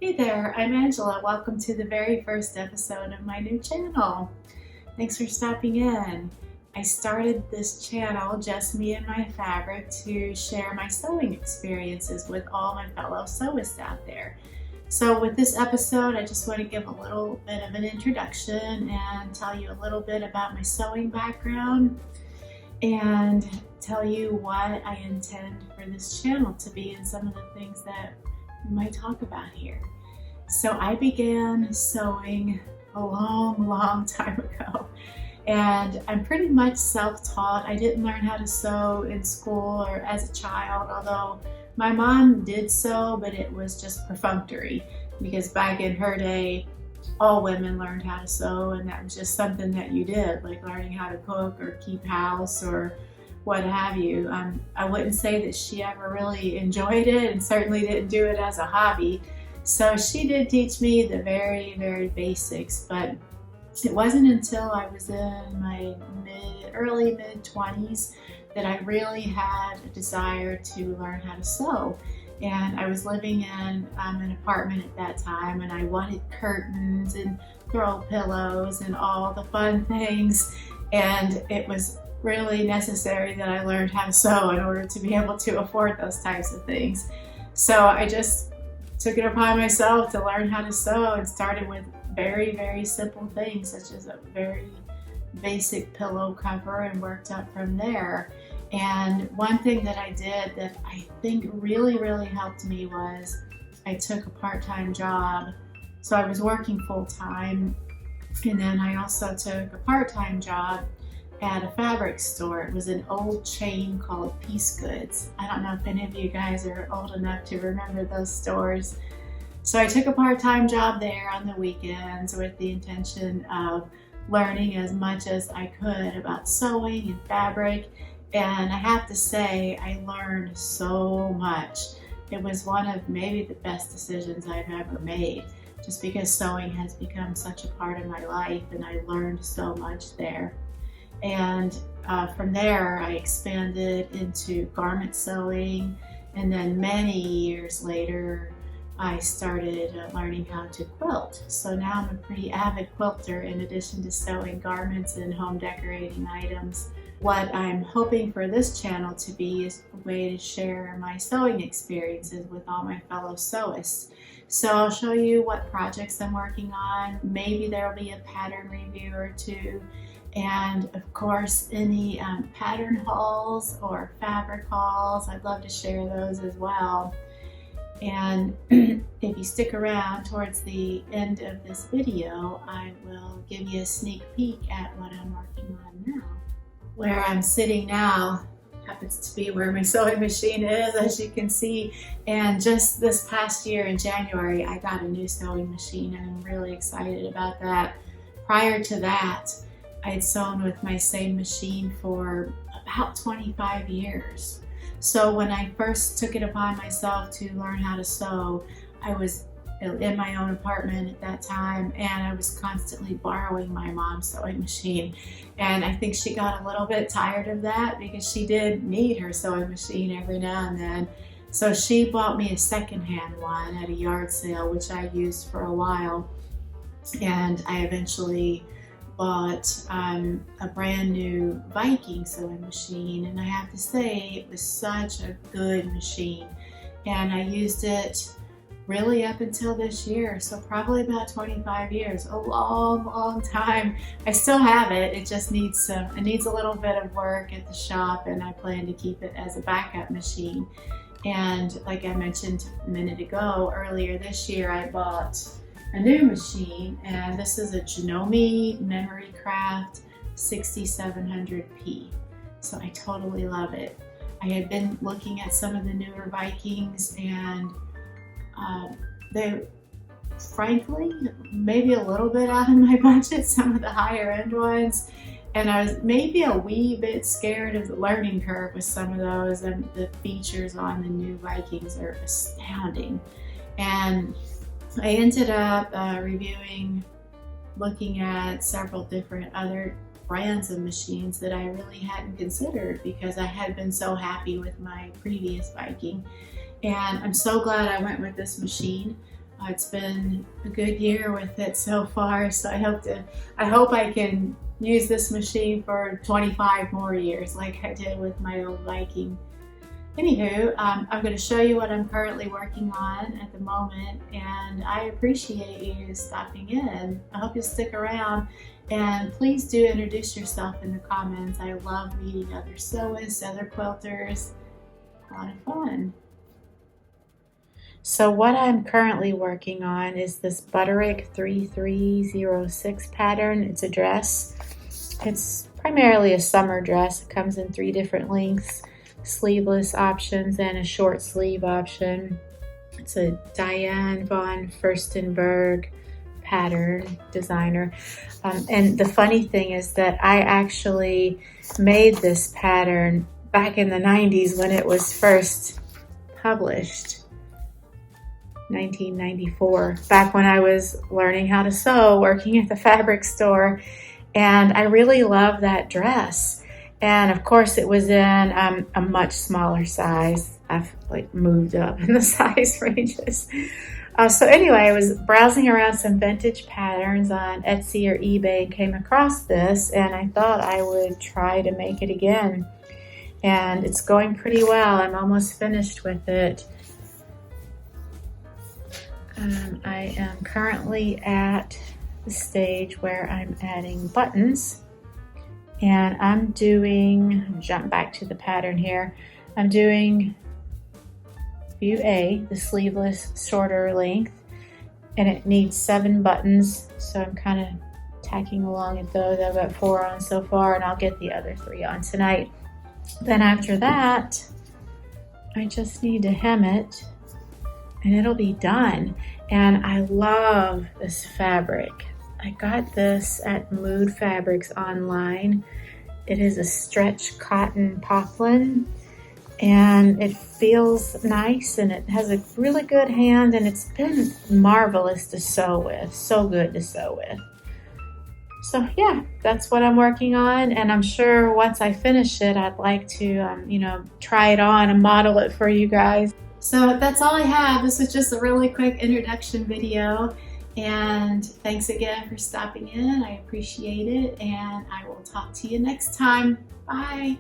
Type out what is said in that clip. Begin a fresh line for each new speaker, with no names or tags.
Hey there, I'm Angela. Welcome to the very first episode of my new channel. Thanks for stopping in. I started this channel, Just Me and My Fabric, to share my sewing experiences with all my fellow sewists out there. So with this episode, I just want to give a little bit of an introduction and tell you a little bit about my sewing background and tell you what I intend for this channel to be and some of the things that we might talk about here. So I began sewing a long time ago, and I'm pretty much self-taught. I didn't learn how to sew in school or as a child, although my mom did sew, but it was just perfunctory because back in her day, all women learned how to sew, and that was just something that you did, like learning how to cook or keep house or what have you. I wouldn't say that she ever really enjoyed it, and certainly didn't do it as a hobby. So she did teach me the very basics, but it wasn't until I was in my early mid-20s that I really had a desire to learn how to sew. And I was living in an apartment at that time, and I wanted curtains and throw pillows and all the fun things, and it was really necessary that I learned how to sew in order to be able to afford those types of things. So I just took it upon myself to learn how to sew and started with very simple things such as a very basic pillow cover and worked up from there. And one thing that I did that I think really helped me was I took a part-time job. So I was working full-time, and then I also took a part-time job at a fabric store. It was an old chain called Piece Goods. I don't know if any of you guys are old enough to remember those stores. So I took a part-time job there on the weekends with the intention of learning as much as I could about sewing and fabric. And I have to say, I learned so much. It was one of maybe the best decisions I've ever made, just because sewing has become such a part of my life, and I learned so much there. And from there, I expanded into garment sewing, and then many years later, I started learning how to quilt. So now I'm a pretty avid quilter in addition to sewing garments and home decorating items. What I'm hoping for this channel to be is a way to share my sewing experiences with all my fellow sewists. So I'll show you what projects I'm working on. Maybe there will be a pattern review or two. And of course, any pattern hauls or fabric hauls, I'd love to share those as well. And if you stick around towards the end of this video, I will give you a sneak peek at what I'm working on now. Where I'm sitting now happens to be where my sewing machine is, as you can see. And just this past year in January, I got a new sewing machine, and I'm really excited about that. Prior to that, I had sewn with my same machine for about 25 years. So when I first took it upon myself to learn how to sew, I was in my own apartment at that time, and I was constantly borrowing my mom's sewing machine. And I think she got a little bit tired of that because she did need her sewing machine every now and then. So she bought me a secondhand one at a yard sale, which I used for a while. And I eventually bought a brand new Viking sewing machine, and I have to say it was such a good machine, and I used it really up until this year, so probably about 25 years, a long time. I still have it. It just needs a little bit of work at the shop, and I plan to keep it as a backup machine. And like I mentioned a minute ago, earlier this year I bought a new machine, and this is a Janome Memory Craft 6700P. So I totally love it. I had been looking at some of the newer Vikings, and they're frankly maybe a little bit out of my budget, some of the higher end ones. And I was maybe a wee bit scared of the learning curve with some of those, and the features on the new Vikings are astounding. And I ended up looking at several different other brands of machines that I really hadn't considered because I had been so happy with my previous Viking. And I'm so glad I went with this machine. It's been a good year with it so far, so I hope I can use this machine for 25 more years like I did with my old Viking. Anywho, I'm going to show you what I'm currently working on at the moment, and I appreciate you stopping in. I hope you'll stick around, and please do introduce yourself in the comments. I love meeting other sewists, other quilters. A lot of fun. So what I'm currently working on is this Butterick 3306 pattern. It's a dress. It's primarily a summer dress. It comes in 3 different lengths, sleeveless options and a short sleeve option. It's a Diane von Furstenberg pattern designer. And the funny thing is that I actually made this pattern back in the 90s when it was first published, 1994, back when I was learning how to sew, working at the fabric store. And I really love that dress. And of course it was in a much smaller size. I've like moved up in the size ranges. So anyway, I was browsing around some vintage patterns on Etsy or eBay and came across this, and I thought I would try to make it again. And it's going pretty well. I'm almost finished with it. I am currently at the stage where I'm adding buttons. And I'm jump back to the pattern here. I'm doing view A, the sleeveless shorter length, and it needs 7 buttons. So I'm kind of tacking along at those. I've got 4 on so far, and I'll get the other 3 on tonight. Then after that, I just need to hem it and it'll be done. And I love this fabric. I got this at Mood Fabrics online. It is a stretch cotton poplin, and it feels nice, and it has a really good hand, and it's been marvelous to sew with, so good to sew with. So yeah, that's what I'm working on, and I'm sure once I finish it, I'd like to, try it on and model it for you guys. So that's all I have. This was just a really quick introduction video. And thanks again for stopping in. I appreciate it, and I will talk to you next time. Bye.